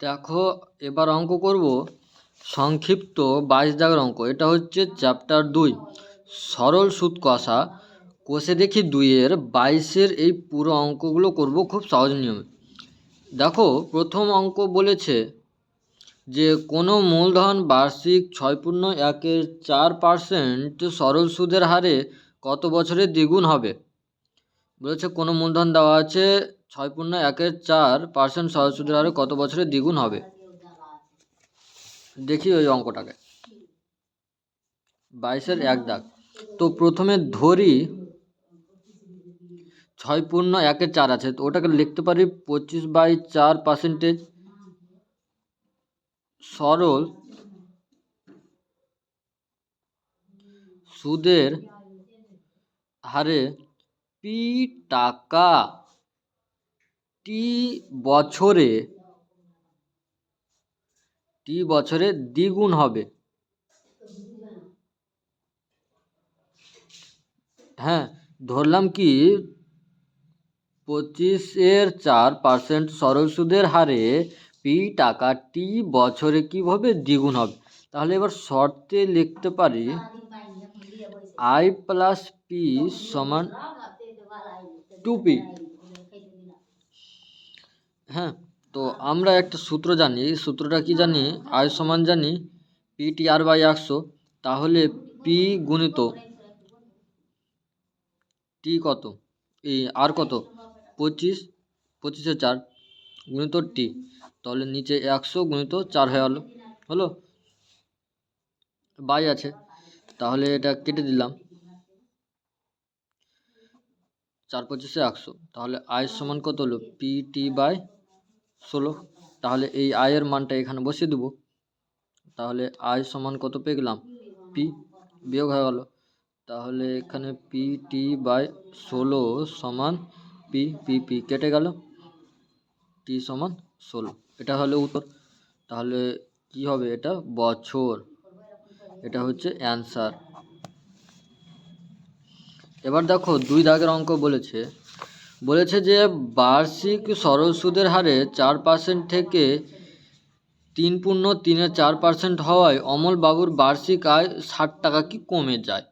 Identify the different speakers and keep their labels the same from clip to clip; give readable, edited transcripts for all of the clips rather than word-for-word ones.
Speaker 1: দেখো, এবার অঙ্ক করব সংক্ষিপ্ত 22 দাগের অঙ্ক। এটা হচ্ছে চ্যাপ্টার 2 সরল সুদ কষা। কষে দেখি 2-এর 22-এর এই পুরো অঙ্কগুলো করব খুব সহজ নিয়মে। দেখো, প্রথম অঙ্ক বলেছে যে কোনো মূলধন বার্ষিক 6.1% সরল সুদের হারে কত বছরে দ্বিগুণ হবে। বলেছে কোনো মূলধন দেওয়া আছে 6.1% সরল সুদের হারে কত বছরে দ্বিগুণ হবে। দেখি ওই অঙ্কটাকে, 22-এর 1 দাগ। তো প্রথমে ধরি 6.1/4 আছে, তো ওটাকে লিখতে পারি 25/4% সরল সুদের হারে পি টাকা টি বছরে দ্বিগুণ হবে। হ্যাঁ, ধরলাম কি 25/4% সরল সুদের হারে পি টাকা টি বছরে কিভাবে দ্বিগুণ হবে। তাহলে এবার শর্তে লিখতে পারি আই প্লাস পি সমান 2p। হ্যাঁ, তো আমরা একটা সূত্র জানি, এই সূত্রটা কি জানি, আই সমান জানি পি টি আর বাই 100। তাহলে পি গুণিত টি কত, এই আর কত 25, 25/4 গুণিত টি, তাহলে নিচে 100 গুণিত 4 হয়ে হলো বাই আছে, তাহলে এটা কেটে দিলাম 4×25=100। তাহলে আই সমান কত হলো পি টি বাই 16। তাহলে এই আয়ের মানটা এখানে বসিয়ে দেবো। তাহলে আই সমান কত পেয়ে গেলাম পি, বিয়োগ হয়ে গেল। তাহলে এখানে পি টি বাই 16 সমান পি, পি পি কেটে গেল, টি সমান 16। এটা হলো উত্তর। তাহলে কি হবে, এটা বছর, এটা হচ্ছে অ্যান্সার। এবার দেখো 2 দাগের অঙ্ক বলেছে যে বার্ষিক সরল সুদের হারে 4% থেকে 3.34% হওয়ায় অমল বাবুর বার্ষিক আয় 60 টাকা কি কমে যায়।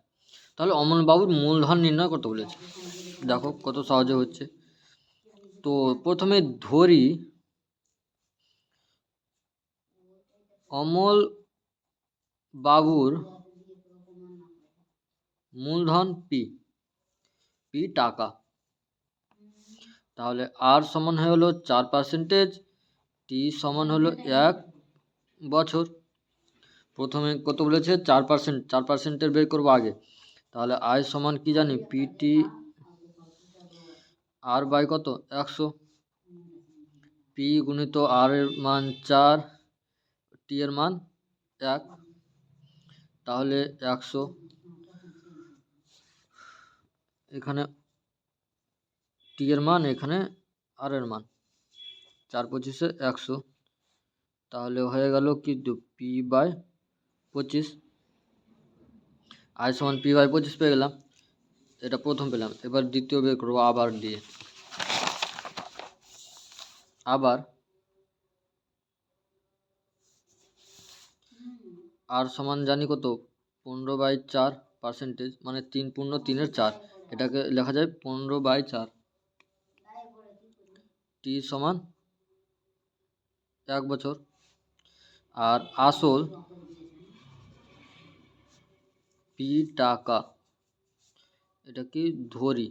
Speaker 1: তাহলে অমল বাবুর মূলধন নির্ণয় করতে বলেছে। দেখো কত সহজে হচ্ছে। তো প্রথমে ধরি অমল বাবুর মূলধন পি টাকা। তাহলে আর সমান হয়ে হলো 4%, টি সমান হলো 1 বছর। প্রথমে কত বলেছে 4%, 4%-এর বের করবো আগে। তাহলে আয় সমান কি জানি পিটি আর বাই কত 100, পি গুণিত আর এর মান 4, টি এর মান 1, তাহলে 100 এখানে টি এর মান, এখানে আর এর মান, 4×25=100। তাহলে হয়ে গেল কিন্তু পি বাই 25। আই সমান পি বাই 25 পেয়ে গেলাম, এটা প্রথম পেলাম। এবার দ্বিতীয় বের করবো আবার দিয়ে, আবার আর সমান জানি কত 15/4%, মানে 3.3/4, এটাকে লেখা যায় 15/4। টি সমান 1 বছর। আর আসল পি টাকা, এটা কি ধরি,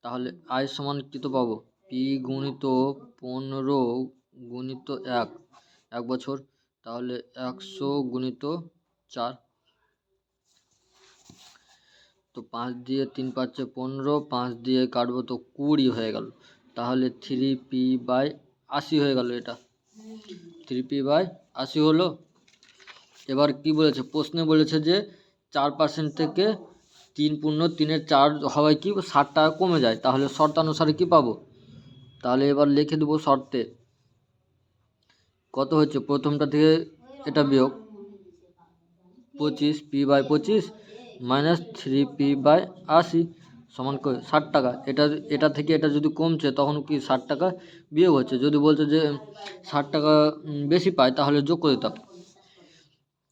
Speaker 1: তাহলে আয় সমান কি তো পাবো পি গুণিত 15 গুণিত 1 বছর। তাহলে 100 গুণিত 4, তো 5 দিয়ে 3×5 = 15, 5 দিয়ে কাটবো তো 20 হয়ে গেল। তাহলে 3p/80 হয়ে গেল, এটা 3p/80 হলো। এবার কি বলেছে, প্রশ্নে বলেছে যে 4% থেকে 3.3/4 হওয়ায় কি 60 টাকা কমে যায়। তাহলে শর্তানুসারে কি পাবো, তাহলে এবার লিখে দেবো শর্তে কত হচ্ছে, প্রথমটা থেকে এটা বিয়োগ 25p/25 - 3p/80 সমান 60 টাকা। এটা থেকে এটা যদি কমছে তখন কি 60 টাকা বিয়োগ হচ্ছে। যদি বলছে যে 60 টাকা বেশি পায় তাহলে যোগ করে দিতাম।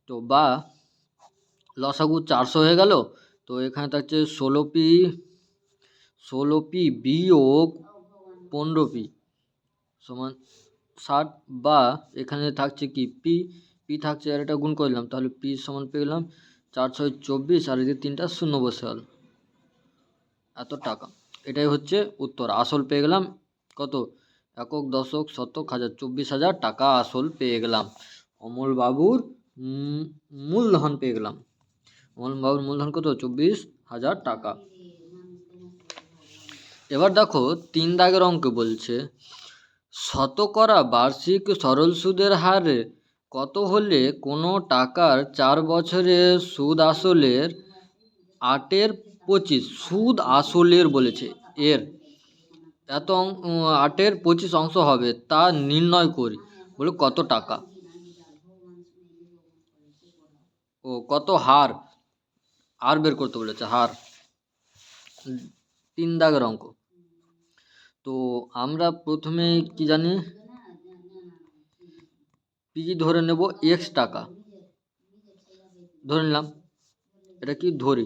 Speaker 1: তো বা লসাগু 400 হয়ে গেল। তো এখানে থাকছে 16p বিয়োগ 15p সমান 60, বা এখানে থাকছে কি পি থাকছে, আর এটা গুণ করলাম, তাহলে পি সমান পেয়ে গেলাম 4×6 = 24, আর এদিকে 3টা শূন্য বসে গেল, এত টাকা। এটাই হচ্ছে উত্তর। আসল পেয়ে গেলাম কত, একক, দশক, শতক, হাজার, 24,000 টাকা আসল পেয়ে গেলাম। অমল বাবুর মূলধন পেয়ে গেলাম। অমল বাবুর মূলধন কত, 24,000 টাকা। এবার দেখো 3 দাগের অঙ্ক বলছে শতকরা বার্ষিক সরল সুদের হার কত হলে কোনো টাকার 4 বছরের সুদ আসলের 8/25 সুদ আসলের বলেছে এর এত 8/25 অংশ হবে তা নির্ণয় করি। বলে কত টাকা ও কত হার, আর বের করতে বলেছে হার। 3 দাগের অঙ্ক। তো আমরা প্রথমে কি জানি, পি ধরে নেব x টাকা ধরে নিলাম, এটা কি ধরি,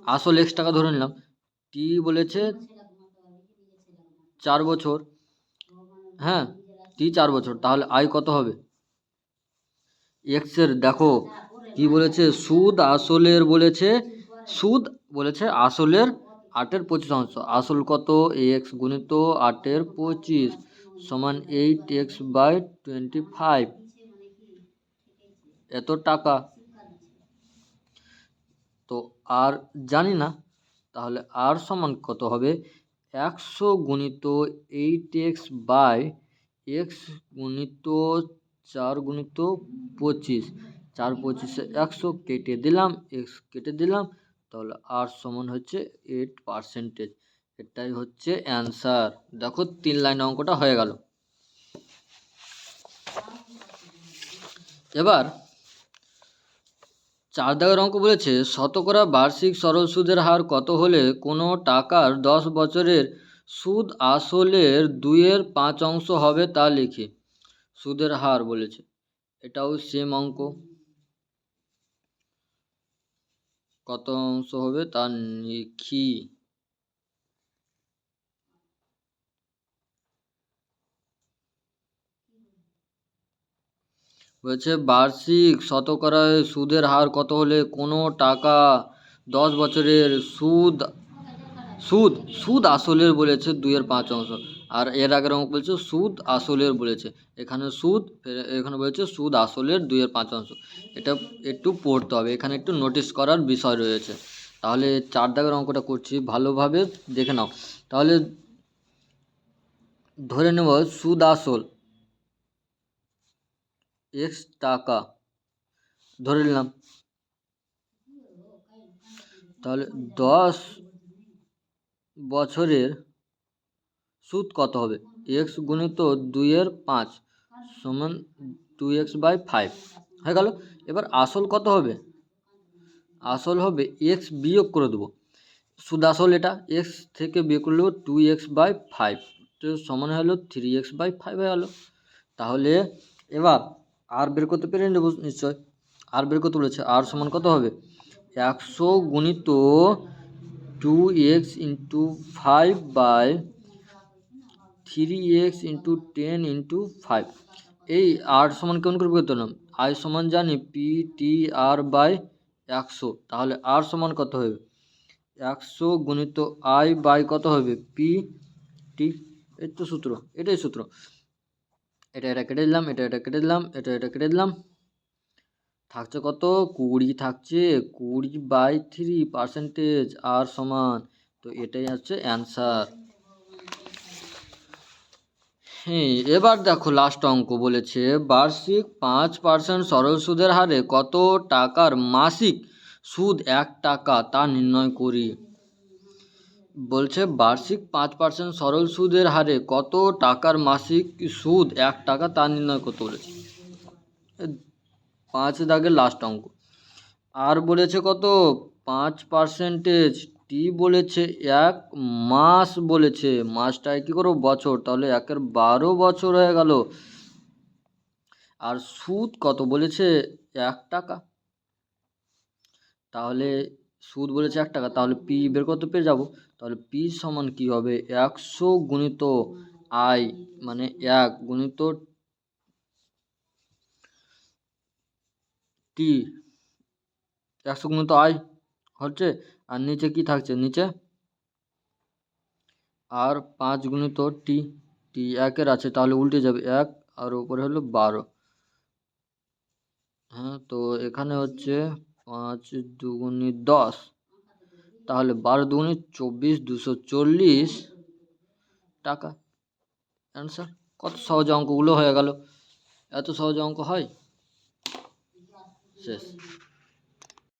Speaker 1: আসল x টাকা ধরে নিলাম। টি বলেছে 4 বছর, হ্যাঁ টি 4 বছর, তাহলে আয় কত হবে, এক্স এর দেখো কি বলেছে, সুদ আসলের বলেছে, সুদ বলেছে আসলের 8/25 অংশ। আসল কত, এক্স গুণিত 8/25 সমান 8x/25, এত টাকা। তো আর জানি না, তাহলে আর সমান কত হবে, 100 গুণিত 8x/x গুণিত 4 গুণিত 25, 4×25 100, কেটে দিলাম, x কেটে দিলাম, তাহলে আর সমান হচ্ছে 8%। এটাই হচ্ছে অ্যান্সার। দেখো 3 লাইন অঙ্কটা হয়ে গেল। এবার 4 দাগের অঙ্ক বলেছে শতকরা বার্ষিক সরল সুদের হার কত হলে কোনো টাকার 10 বছরের সুদ আসলের 2/5 অংশ হবে তা লিখি। সুদের হার বলেছে, এটাও সেম অঙ্ক, কত অংশ হবে তা লিখি। বলছে বার্ষিক শতকরা সুদের হার কত হলে কোনো টাকা 10 বছরের সুদ সুদ সুদ আসলের বলেছে 2/5 অংশ, আর এর আগের অঙ্ক বলছে সুদ আসলের বলেছে, এখানে সুদ, এখানে বলেছে সুদ আসলের 2/5 অংশ। এটা একটু পড়তে হবে, এখানে একটু নোটিস করার বিষয় রয়েছে। তাহলে 4 দাগের অঙ্কটা করছি, ভালোভাবে দেখে নাও। তাহলে ধরে নেব সুদ আসল x টাকা ধরে নিলাম, তাহলে 10 বছরের সুদ কত হবে, x গুণিত 2/5 সমান 2x/5 হয়ে গেল। এবার আসল কত হবে, আসল হবে x বিয়োগ করে দেবো, সুদ আসল এটা, x থেকে বিয়োগ করলে 2x/5 তো সমান হলো 3x/5 হয়ে গেল। তাহলে এবার আর বের করতে পেরে নেব নিশ্চয়, আর বের করতে বলেছে, আর সমান কত হবে, 100 গুণিত 2x × 5/3x × 10 × 5। এই আর সমান কেমন করে করতে হলাম, আই সমান জানি ptr/100, তাহলে আর সমান কত হবে, 100 গুণিত আই বাই কত হবে পি টি। এই তো সূত্র, এটাই সূত্র। এটা কেটে দিলাম, এটা কেটে দিলাম, এটা কেটে দিলাম, থাকছে কত, 20 থাকছে, 20/3% আর সমান, তো এটাই হচ্ছে অ্যান্সার। হ্যাঁ এবার দেখো লাস্ট অঙ্ক বলেছে বার্ষিক 5% সরল সুদের হারে কত টাকার মাসিক সুদ 1 টাকা তা নির্ণয় করি। বলছে বার্ষিক 5% সরল সুদের হারে কত টাকার মাসিক সুদ 1 টাকা তা নির্ণয় করতে বলেছে। 5 দাগের লাস্ট অঙ্ক। আর বলেছে কত, 5% টি বলেছে 1 মাস, বলেছে মাসটায় কি করবো বছর, তাহলে 1-এর 12 বছর হয়ে গেল। আর সুদ কত বলেছে 1 টাকা, তাহলে সুদ বলেছে 1 টাকা, তাহলে পি বের করতে পেরে যাব। তাহলে পি সমান কি হবে 100 গুণিত আই, মানে 1 গুণিত টি, 100 গুণিত আই হচ্ছে, আর নিচে কি থাকছে, নিচে আর 5 গুণিত টি, টি 1-এর আছে তাহলে উল্টে যাবে 1, আর উপরে হলো 12। হ্যাঁ, তো এখানে হচ্ছে 5 দুগুণে 10, তাহলে 12 দুগুণে 24, 240 টাকা অ্যান্সার। কত সহজ অঙ্কগুলো হয়ে গেল, এত সহজ অঙ্ক হয়, শেষ।